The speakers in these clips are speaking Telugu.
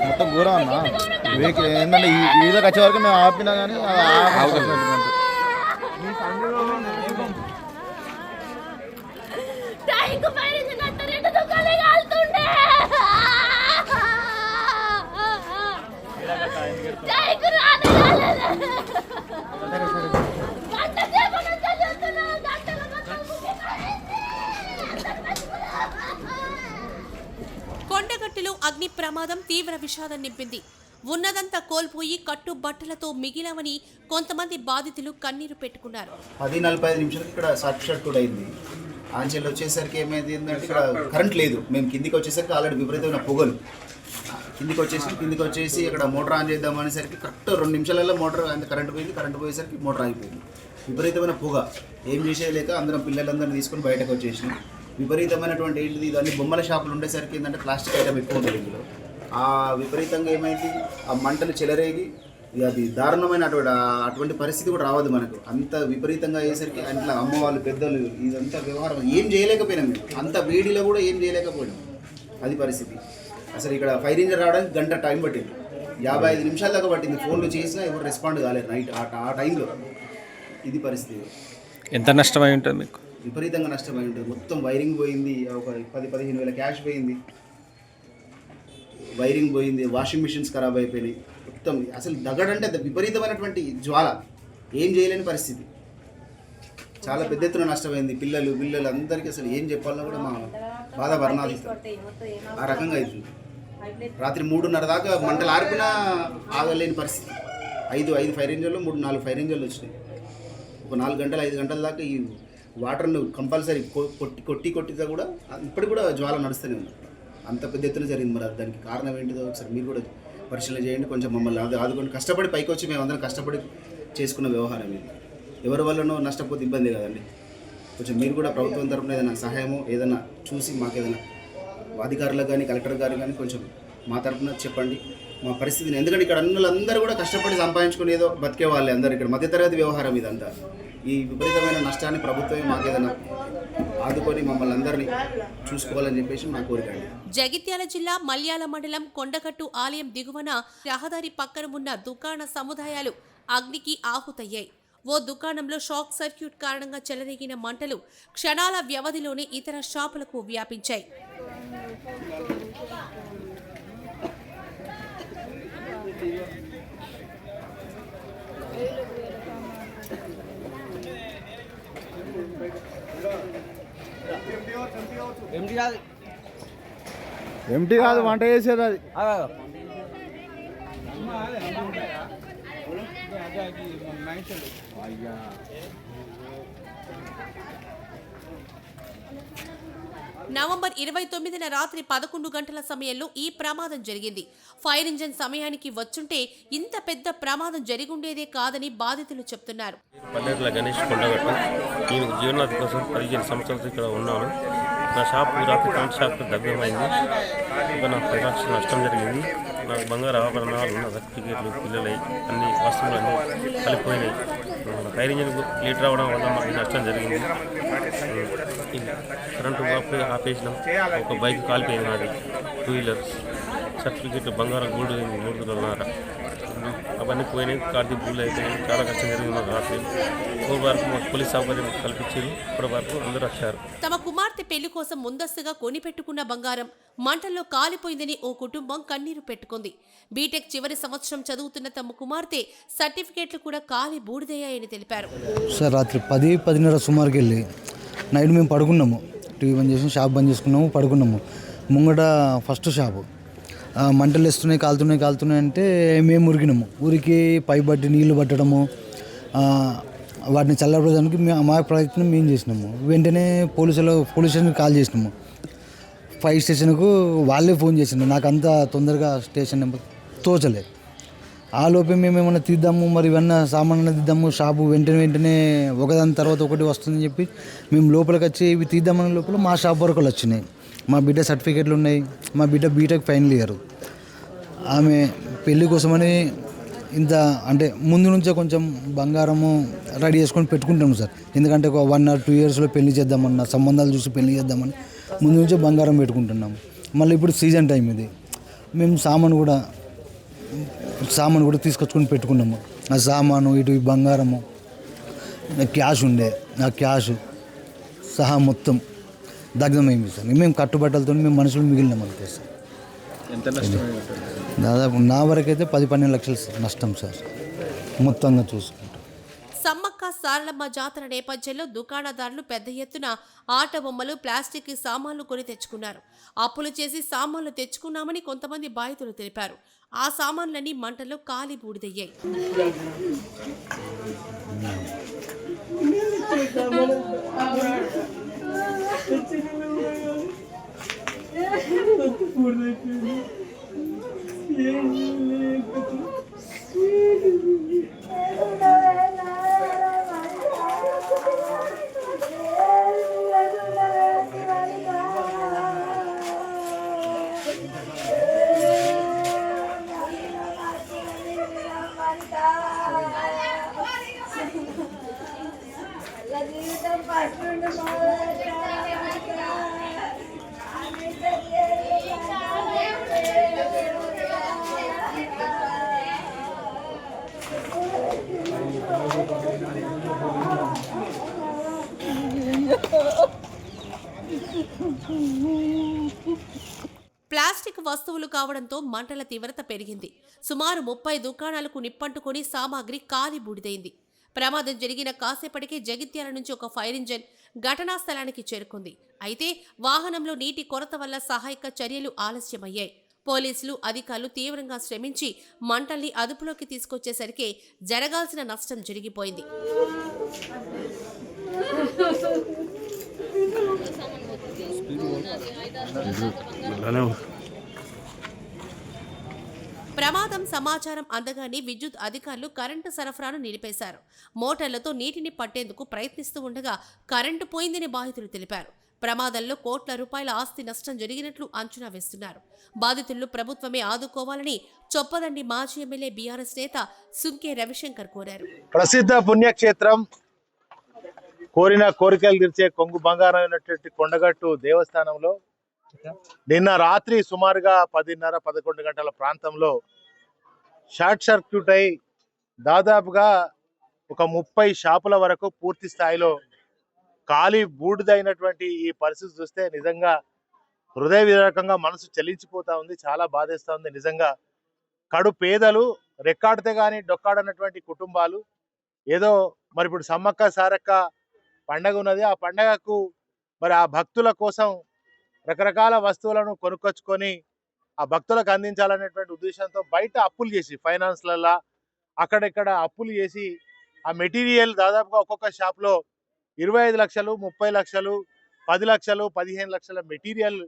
మొత్తం ఘోరం అన్న. ఏంటంటే వీళ్ళకి వచ్చే వరకు మేము ఆపినా కానీ కొండగట్టులో అగ్ని ప్రమాదం తీవ్ర విషాదం నింపింది. ఉన్నదంతా కోల్పోయి కట్టుబట్టలతో మిగిలామని కొంతమంది బాధితులు కన్నీరు పెట్టుకున్నారు. 10-45 నిమిషాలకి ఇక్కడ సర్క్యూట్ కూడా అయింది. ఆంచెల్ వచ్చేసరికి ఏమైంది ఏంటంటే ఇక్కడ కరెంట్ లేదు. మేము కిందికి వచ్చేసరికి ఆల్రెడీ విపరీతమైన పొగలు. కిందికి వచ్చేసి ఇక్కడ మోటార్ ఆన్ చేద్దాం అనేసరికి కరెక్ట్ 2 నిమిషాలలో మోటార్ అంత కరెంట్ పోయేసరికి మోటార్ ఆగిపోయింది. విపరీతమైన పొగ, ఏం చేసేయలేక అందరం పిల్లలందరినీ తీసుకొని బయటకు వచ్చేసినాం. విపరీతమైనటువంటి ఏంటిది, ఇవన్నీ బొమ్మల షాపులు ఉండేసరికి ఏంటంటే ప్లాస్టిక్ ఐటమ్ ఎక్కువ ఉంటుంది ఇందులో. ఆ విపరీతంగా ఏమైంది, ఆ మంటలు చెలరేగి అది దారుణమైన అటువంటి పరిస్థితి కూడా రావద్దు మనకు. అంత విపరీతంగా అయ్యేసరికి అట్లా అమ్మ వాళ్ళు పెద్దలు ఇదంతా వ్యవహారం ఏం చేయలేకపోయినాం. అంత వేడిలో కూడా ఏం చేయలేకపోయినాం. అది పరిస్థితి. అసలు ఇక్కడ ఫైర్ ఇంజిన్ రావడానికి గంట టైం పట్టింది. 55 నిమిషాల దాకా పట్టింది. ఫోన్లు చేసినా ఎవరు రెస్పాండ్ కాలేదు నైట్ ఆ టైంలో. ఇది పరిస్థితి. ఎంత నష్టమై ఉంటుంది మీకు? విపరీతంగా నష్టమై ఉంటుంది. మొత్తం వైరింగ్ పోయింది, ఒక 10-15 వేల క్యాష్ పోయింది, వైరింగ్ పోయింది, వాషింగ్ మిషన్స్ ఖరాబ్ అయిపోయినాయి మొత్తం. అసలు దగడంటే విపరీతమైనటువంటి జ్వాల, ఏం చేయలేని పరిస్థితి. చాలా పెద్ద ఎత్తున నష్టమైంది. పిల్లలు అందరికీ అసలు ఏం చెప్పాలన్నా కూడా మా బాధ వర్ణాతీతం. ఆ రకంగా అవుతుంది. రాత్రి 3:30 దాకా మంటలు ఆర్పినా ఆగలేని పరిస్థితి. 5 ఫైర్ ఇంజన్లు 4 ఫైర్ ఇంజన్లు వచ్చినాయి. ఒక 4 గంటలు 5 గంటల దాకా ఈ వాటర్ను కంపల్సరీ కొట్టిదా కూడా ఇప్పటికి కూడా జ్వాల నడుస్తూనే ఉంది. అంత పెద్ద ఎత్తున జరిగింది. మరి దానికి కారణం ఏంటిదో ఒకసారి మీరు కూడా పరిశీలన చేయండి. కొంచెం మమ్మల్ని ఆదుకొని కష్టపడి పైకి వచ్చి మేమందరం కష్టపడి చేసుకున్న వ్యవహారం ఇది. ఎవరి వల్లనో నష్టపోతే ఇబ్బంది కదండి. కొంచెం మీరు కూడా ప్రభుత్వం తరఫున ఏదైనా సహాయమో ఏదైనా చూసి మాకు ఏదైనా అధికారులకు కానీ కలెక్టర్ గారు కానీ కొంచెం మా తరఫున చెప్పండి మా పరిస్థితిని. ఎందుకంటే ఇక్కడ అందరూ కూడా కష్టపడి సంపాదించుకుని ఏదో బతికే వాళ్ళే అందరూ. ఇక్కడ మధ్యతరగతి వ్యవహారం ఇదంతా. ఈ విపరీతమైన నష్టాన్ని ప్రభుత్వమే మాకేదైనా ఆదుకొని మమ్మల్ని అందరినీ చూసుకోవాలని చెప్పేసి నా కోరిక. జగిత్యాల జిల్లా మల్యాల మండలం కొండగట్టు ఆలయం దిగువన రహదారి పక్కన ఉన్న దుకాణ సముదాయాలు అగ్నికి ఆహుతయ్యాయి. ఓ దుకాణంలో షాక్ సర్క్యూట్ కారణంగా చెలరేగిన మంటలు క్షణాల వ్యవధిలోనే ఇతర షాపులకు వ్యాపించాయి. ఎంటీ కాదు, వంట చేసేది అది. నవంబర్ 29న రాత్రి 11 గంటల సమయంలో ఈ ప్రమాదం జరిగింది. ఫైర్ ఇంజిన్ సమయానికి వచ్చుంటే ఇంత పెద్ద ప్రమాదం జరిగుండేదే కాదని బాధితులు చెప్తున్నారు. పల్లెటూరు గణేష్ కొండగట్టు. నేను జీవనాధి కోసం 15 సంవత్సరాలు ఇక్కడ ఉన్నాను. నా షాపు రాత్రి కరెంట్ షాప్ దగ్గరమైంది. ఇంకా నాకు 10 లక్షల నష్టం జరిగింది. నాకు బంగారు ఆభరణాలు ఉన్న సర్టిఫికేట్లు పిల్లలై అన్ని వస్తువులు అన్నీ కలిపిపోయినాయి. ఫైర్ ఇంజిన్ లీట్ రావడం వల్ల మాకు నష్టం జరిగింది. కరెంటు ఆపేసినాం. ఒక బైక్ కాలిపోయింది, నాది 2 వీలర్. సర్టిఫికేట్లు బంగారం గోల్డ్ 3 తులాల అవన్నీ పోయినాయి. కార్తీక్ పూలు అయిపోయినాయి. చాలా కష్టం జరిగింది మాకు రాత్రి. 4 వరకు మాకు పోలీస్ సౌకర్యం కల్పించారు. ఇప్పటి వరకు అందరూ వచ్చారు. తమ కుమార్తె పెళ్లి కోసం ముందస్తుగా కొనిపెట్టుకున్న బంగారం మంటల్లో కాలిపోయిందని ఓ కుటుంబం కన్నీరు పెట్టుకుంది. బీటెక్ చివరి సంవత్సరం చదువుతున్న తమ కుమార్తె సర్టిఫికేట్లు కూడా కాలి బూడిదయ్యాయని తెలిపారు. సార్ రాత్రి 10-10:30 సుమారుకి వెళ్ళి నైట్ మేము పడుకున్నాము. టీవీ బంద్ చేసి షాప్ బంద్ చేసుకున్నాము, పడుకున్నాము. ముంగట ఫస్ట్ షాపు మంటలు వేస్తున్నాయి, కాలుతున్నాయి అంటే మేము ఉరికినాము. ఊరికి పై బట్టి నీళ్లు పట్టడము, వాటిని చల్లబడడానికి మా ప్రయత్నం మేము చేసినాము. వెంటనే పోలీస్ స్టేషన్కి కాల్ చేసినాము. ఫైర్ స్టేషన్కు వాళ్ళే ఫోన్ చేసినాము. నాకు అంత తొందరగా స్టేషన్ నెంబర్ తోచలేదు. ఆ లోపే మేము ఏమన్నా తీద్దాము, మరి ఇవన్నీ సామాన్లు తీద్దాము, షాపు వెంటనే ఒకదాని తర్వాత ఒకటి వస్తుందని చెప్పి మేము లోపలికి వచ్చి ఇవి తీద్దామనే లోపల మా షాప్ వరకు వచ్చినాయి. మా బిడ్డ సర్టిఫికేట్లు ఉన్నాయి. మా బిడ్డ బీటెక్ ఫైనల్ ఇయర్. ఆమె పెళ్లి కోసమని ఇంత అంటే ముందు నుంచే కొంచెం బంగారము రెడీ చేసుకొని పెట్టుకుంటాం సార్. ఎందుకంటే ఒక 1 or 2 yearsలో పెళ్లి చేద్దామన్న, సంబంధాలు చూసి పెళ్లి చేద్దామని ముందు నుంచే బంగారం పెట్టుకుంటున్నాం. మళ్ళీ ఇప్పుడు సీజన్ టైం ఇది, మేము సామాను కూడా తీసుకొచ్చుకొని పెట్టుకున్నాము. ఆ సామాను ఇటు ఈ బంగారము క్యాష్ ఉండే, ఆ క్యాష్ సహా మొత్తం దగ్ధమైంది సార్. మేము కట్టుబట్టలతో మేము మనుషులు మిగిలినాం అంతే సార్. ఎంత నష్టమై ఉంటుంది? దాదాపు నా వరకైతే 10-12 లక్షలు నష్టం సార్ మొత్తంగా చూసుకుంటాం. సమ్మక్క సారలమ్మ జాతర నేపథ్యంలో దుకాణదారులు పెద్ద ఎత్తున ఆట బొమ్మలు, ప్లాస్టిక్ సామాన్లు కొని తెచ్చుకున్నారు. అప్పులు చేసి సామాన్లు తెచ్చుకున్నామని కొంతమంది బాధితులు తెలిపారు. ఆ సామాన్లన్నీ మంటల్లో కాలి బూడిదయ్యాయి. ప్లాస్టిక్ వస్తువులు కావడంతో మంటల తీవ్రత పెరిగింది. సుమారు 30 దుకాణాలకు నిప్పంటుకొని సామాగ్రి కాలి బూడిదైంది. ప్రమాదం జరిగిన కాసేపటికే జగిత్యాల నుంచి ఒక ఫైర్ ఇంజన్ ఘటనా స్థలానికి చేరుకుంది. అయితే వాహనంలో నీటి కొరత వల్ల సహాయక చర్యలు ఆలస్యమయ్యాయి. పోలీసులు, అధికారులు తీవ్రంగా శ్రమించి మంటల్ని అదుపులోకి తీసుకొచ్చేసరికి జరగాల్సిన నష్టం జరిగిపోయింది. ప్రమాదం సమాచారం అందగానే విద్యుత్ అధికారులు కరెంటు సరఫరాను నిలిపేశారు. మోటార్లతో నీటిని పట్టేందుకు ప్రయత్నిస్తూ ఉండగా కరెంటు పోయిందని బాధితులు తెలిపారు. ప్రమాదంలో కోట్ల రూపాయల ఆస్తి నష్టం జరిగినట్లు అంచనా వేస్తున్నారు. బాధితులను ప్రభుత్వమే ఆదుకోవాలని చొప్పదండి మాజీ ఎమ్మెల్యే బీఆర్ఎస్ నేత సుంకే రవిశంకర్ కోరారు. ప్రసిద్ధ పుణ్యక్షేత్రం, కోరిన కోరికలు తీర్చే కొంగు బంగారం అయినటువంటి కొండగట్టు దేవస్థానంలో నిన్న రాత్రి సుమారుగా 10:30-11 గంటల ప్రాంతంలో షార్ట్ సర్క్యూట్ అయి దాదాపుగా ఒక 30 షాపుల వరకు పూర్తి స్థాయిలో కాలి బూడిదైనటువంటి ఈ పరిస్థితి చూస్తే నిజంగా హృదయ విదారకంగా మనసు చలించిపోతా ఉంది. చాలా బాధేస్తా ఉంది. నిజంగా కడు పేదలు, రెక్కాడితే కానీ డొక్కాడనటువంటి కుటుంబాలు, ఏదో మరి ఇప్పుడు సమ్మక్క సారక్క పండగ ఉన్నది, ఆ పండగకు మరి ఆ భక్తుల కోసం రకరకాల వస్తువులను కొనుక్కొచ్చుకొని ఆ భక్తులకు అందించాలనేటువంటి ఉద్దేశంతో బయట అప్పులు చేసి ఫైనాన్స్లల్లా అక్కడెక్కడ అప్పులు చేసి ఆ మెటీరియల్ దాదాపుగా ఒక్కొక్క షాప్లో 25 లక్షలు, 30 లక్షలు, 10 లక్షలు, 15 లక్షల మెటీరియల్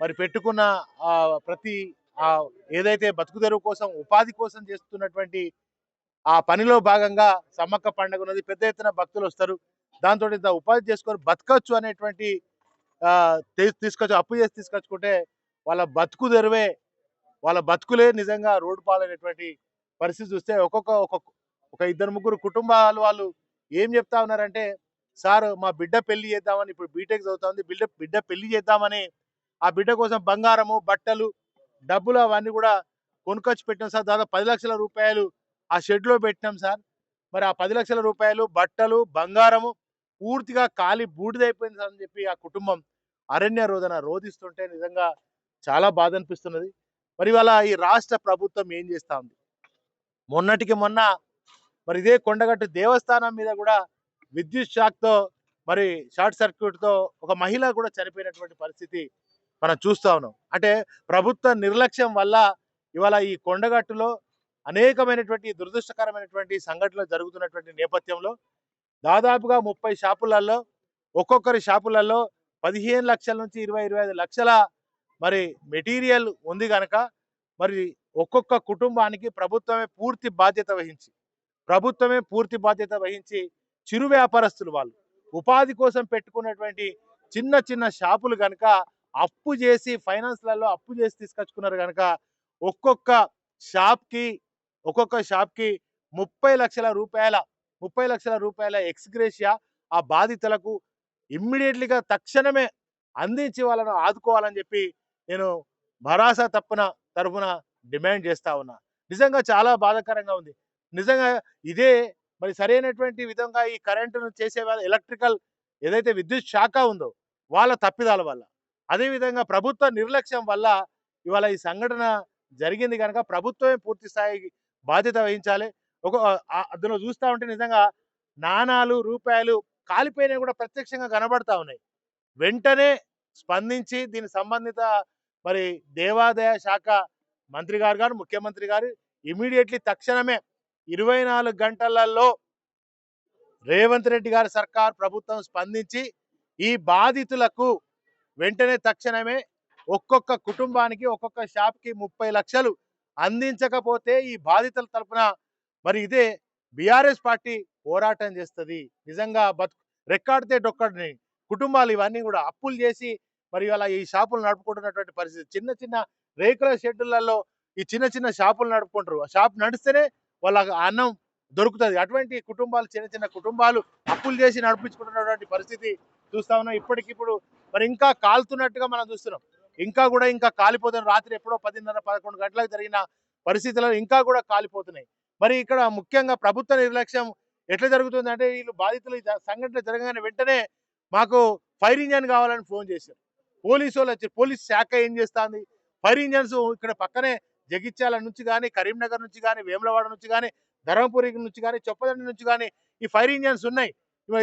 మరి పెట్టుకున్న ప్రతి ఏదైతే బతుకు తెరువు కోసం, ఉపాధి కోసం చేస్తున్నటువంటి ఆ పనిలో భాగంగా సమ్మక్క పండుగ ఉన్నది. పెద్ద ఎత్తున భక్తులు వస్తారు. దాంతో ఇంత ఉపాధి చేసుకొని బతకచ్చు అనేటువంటి తీసుకొచ్చి అప్పు చేసి తీసుకొచ్చుకుంటే వాళ్ళ బతుకు తెరువే, వాళ్ళ బతుకులే నిజంగా రోడ్డు పాలైనటువంటి పరిస్థితి చూస్తే ఒక 2-3 కుటుంబాలు వాళ్ళు ఏం చెప్తా ఉన్నారంటే, సార్ మా బిడ్డ పెళ్లి చేద్దామని, ఇప్పుడు బీటెక్ చదువుతుంది, బిడ్డ పెళ్లి చేద్దామని ఆ బిడ్డ కోసం బంగారము, బట్టలు, డబ్బులు అవన్నీ కూడా కొనుకొచ్చి పెట్టినాం సార్. దాదాపు 10 లక్షల రూపాయలు ఆ షెడ్లో పెట్టినాం సార్. మరి ఆ 10 లక్షల రూపాయలు, బట్టలు, బంగారము పూర్తిగా కాలి బూడిదైపోయింది అని చెప్పి ఆ కుటుంబం అరణ్య రోదన రోధిస్తుంటే నిజంగా చాలా బాధ అనిపిస్తున్నది. మరి ఇవాళ ఈ రాష్ట్ర ప్రభుత్వం ఏం చేస్తా ఉంది? మొన్నటికి మొన్న మరి ఇదే కొండగట్టు దేవస్థానం మీద కూడా విద్యుత్ షాక్తో మరి షార్ట్ సర్క్యూట్తో ఒక మహిళ కూడా చనిపోయినటువంటి పరిస్థితి మనం చూస్తా ఉన్నాం. అంటే ప్రభుత్వ నిర్లక్ష్యం వల్ల ఇవాళ ఈ కొండగట్టులో అనేకమైనటువంటి దురదృష్టకరమైనటువంటి సంఘటనలు జరుగుతున్నటువంటి నేపథ్యంలో దాదాపుగా 30 షాపులలో ఒక్కొక్కరి షాపులలో 15 లక్షల నుంచి 20-25 లక్షల మరి మెటీరియల్ ఉంది కనుక మరి ఒక్కొక్క కుటుంబానికి ప్రభుత్వమే పూర్తి బాధ్యత వహించి చిరు వ్యాపారస్తులు వాళ్ళు ఉపాధి కోసం పెట్టుకున్నటువంటి చిన్న చిన్న షాపులు కనుక అప్పు చేసి ఫైనాన్స్లలో అప్పు చేసి తీసుకొచ్చుకున్నారు కనుక ఒక్కొక్క ఒక్కొక్క షాప్కి 30 లక్షల రూపాయల ఎక్స్గ్రేషియా ఆ బాధితులకు ఇమ్మీడియట్లీగా తక్షణమే అందించి వాళ్ళను ఆదుకోవాలని చెప్పి నేను భరోసా తరఫున డిమాండ్ చేస్తా ఉన్నా. నిజంగా చాలా బాధాకరంగా ఉంది. నిజంగా ఇదే మరి సరైనటువంటి విధంగా ఈ కరెంటును చేసే ఎలక్ట్రికల్ ఏదైతే విద్యుత్ శాఖ ఉందో వాళ్ళ తప్పిదాల వల్ల, అదేవిధంగా ప్రభుత్వ నిర్లక్ష్యం వల్ల ఇవాళ ఈ సంఘటన జరిగింది కనుక ప్రభుత్వమే పూర్తి స్థాయి బాధ్యత వహించాలి. అందులో చూస్తూ ఉంటే నిజంగా నాణాలు రూపాయలు కాలిపోయినవి కూడా ప్రత్యక్షంగా కనబడతా ఉన్నాయి. వెంటనే స్పందించి దీని సంబంధిత మరి దేవాదాయ శాఖ మంత్రి గారు ముఖ్యమంత్రి గారు ఇమీడియట్లీ తక్షణమే 24 గంటలలో రేవంత్ రెడ్డి గారి సర్కార్ ప్రభుత్వం స్పందించి ఈ బాధితులకు వెంటనే తక్షణమే ఒక్కొక్క కుటుంబానికి ఒక్కొక్క షాప్కి 30 లక్షలు అందించకపోతే ఈ బాధితుల తరపున మరి ఇదే బీఆర్ఎస్ పార్టీ పోరాటం చేస్తుంది. నిజంగా రెక్కాడితే డొక్కడిని కుటుంబాలు ఇవన్నీ కూడా అప్పులు చేసి మరి అలా ఈ షాపులు నడుపుకుంటున్నటువంటి పరిస్థితి. చిన్న చిన్న రేకుల షెడ్డులలో ఈ చిన్న షాపులు నడుపుకుంటారు. ఆ షాప్ నడిస్తేనే వాళ్ళ అన్నం దొరుకుతుంది. అటువంటి కుటుంబాలు చిన్న కుటుంబాలు అప్పులు చేసి నడిపించుకుంటున్నటువంటి పరిస్థితి చూస్తా ఉన్నాం. ఇప్పటికిప్పుడు మరి ఇంకా కాలుతున్నట్టుగా మనం చూస్తున్నాం. ఇంకా కాలిపోతున్న రాత్రి ఎప్పుడో 10:30-11 గంటలకు జరిగిన పరిస్థితుల్లో ఇంకా కూడా కాలిపోతున్నాయి. మరి ఇక్కడ ముఖ్యంగా ప్రభుత్వ నిర్లక్ష్యం ఎట్లా జరుగుతుంది అంటే వీళ్ళు బాధితులు సంఘటన జరగగానే వెంటనే మాకు ఫైర్ ఇంజన్ కావాలని ఫోన్ చేశారు. పోలీసు వాళ్ళు వచ్చి పోలీస్ శాఖ ఏం చేస్తుంది, ఫైర్ ఇంజన్స్ ఇక్కడ పక్కనే జగిత్యాల నుంచి కానీ కరీంనగర్ నుంచి కానీ వేములవాడ నుంచి కానీ ధర్మపురి నుంచి కానీ చొప్పదండి నుంచి కానీ ఈ ఫైర్ ఇంజన్స్ ఉన్నాయి.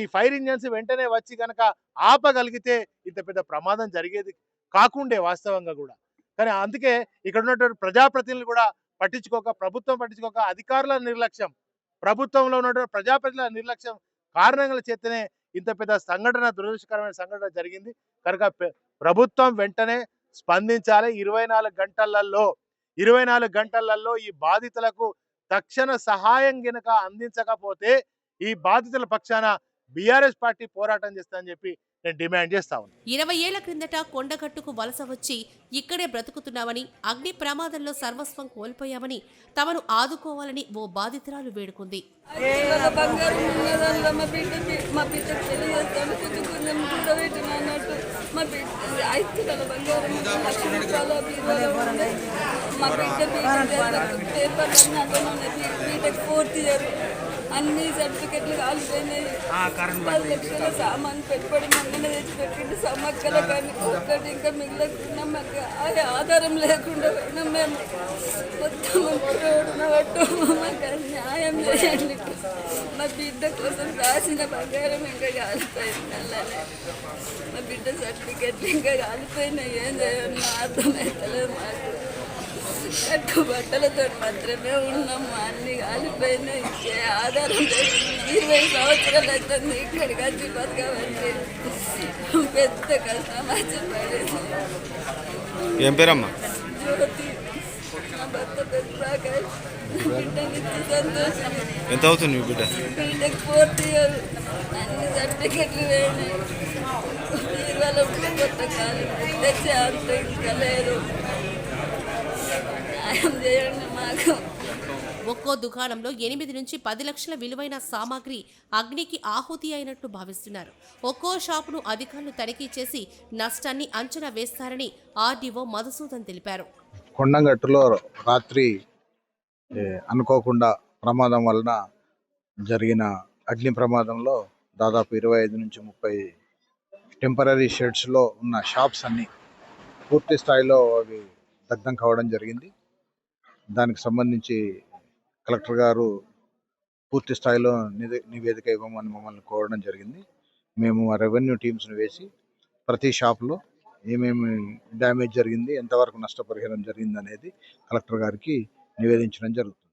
ఈ ఫైర్ ఇంజన్స్ వెంటనే వచ్చి కనుక ఆపగలిగితే ఇంత పెద్ద ప్రమాదం జరిగేది కాకుండే వాస్తవంగా కూడా. కానీ అందుకే ఇక్కడ ఉన్నటువంటి ప్రజాప్రతినిధులు కూడా ప్రభుత్వం పట్టించుకోక అధికారుల నిర్లక్ష్యం, ప్రభుత్వంలో ఉన్నటువంటి ప్రజాప్రతినిధుల నిర్లక్ష్యం కారణాల చేతనే ఇంత పెద్ద దురదృష్టకరమైన సంఘటన జరిగింది. కనుక ప్రభుత్వం వెంటనే స్పందించాలి. 24 గంటలలో ఈ బాధితులకు తక్షణ సహాయం గనుక అందించకపోతే ఈ బాధితుల పక్షాన బీఆర్ఎస్ పార్టీ పోరాటం చేస్తుందని చెప్పి నేను డిమాండ్ చేస్తా ఉన్నాను. 20 ఏళ్ల క్రిందట కొండగట్టుకు వలస వచ్చి ఇక్కడే బ్రతుకుతున్నామని, అగ్ని ప్రమాదంలో సర్వస్వం కోల్పోయామని, తమను ఆదుకోవాలని ఓ బాధితురాలు వేడుకుంది. అన్ని సర్టిఫికెట్లు కాలిపోయినాయి. 10 లక్షల సామాన్ పెట్టుబడి మొన్న తెచ్చి పెట్టిండు సమ్మక్కల కానీ ఒక్కటి ఇంకా మిగిలకుండా మాకు ఆధారం లేకుండా పోయినాం. మేము మొత్తం రోడ్డునట్టు మాకు న్యాయం చేయండి. మా బిడ్డ కోసం రాసిన బంగారం ఇంకా కాలిపోయింది. అలానే మా బిడ్డ సర్టిఫికెట్లు ఇంకా కాలిపోయినాయి. ఏం చేయాలి అర్థమవుతలేదు మాకు. బట్టలతో మాత్రమే ఉన్నాము. అన్ని కాలిపోయినాయి. ఆధారం 20 సంవత్సరాలు అవుతుంది ఇక్కడికి వచ్చి బతకమంటే పెద్ద కష్టం వచ్చి పడేసి. ఏం పేరమ్మా? జ్యోతి. నా భర్త పెద్ద బిడ్డనిచ్చి సంతోషం. ఎంత అవుతుంది మీ బిడ్డ? బిడ్డకి 4th year. అన్ని సర్టిఫికెట్లు వేయినాయి. ఇవాళ కొత్త కాలం తెచ్చే అంత ఇంకా లేదు. ఒక్కో దుకాణంలో 8 నుంచి 10 లక్షల విలువైన సామాగ్రి అగ్నికి ఆహుతి అయినట్లు భావిస్తున్నారు. ఒక్కో షాపును అధికారులు తనిఖీ చేసి నష్టాన్ని అంచనా వేస్తారని ఆర్డీఓ మధుసూదన్ తెలిపారు. కొండగట్టులో రాత్రి అనుకోకుండా ప్రమాదం వలన జరిగిన అగ్ని ప్రమాదంలో దాదాపు 25 నుంచి 30 టెంపరీ షెడ్స్లో ఉన్న షాప్స్ అన్నీ పూర్తి స్థాయిలో అవి దగ్ధం కావడం జరిగింది. దానికి సంబంధించి కలెక్టర్ గారు పూర్తి స్థాయిలో నివేదిక ఇవ్వమని మమ్మల్ని కోరడం జరిగింది. మేము రెవెన్యూ టీమ్స్ను వేసి ప్రతి షాప్లో ఏమేమి డ్యామేజ్ జరిగింది, ఎంతవరకు నష్టపరిహారం జరిగింది అనేది కలెక్టర్ గారికి నివేదించడం జరుగుతుంది.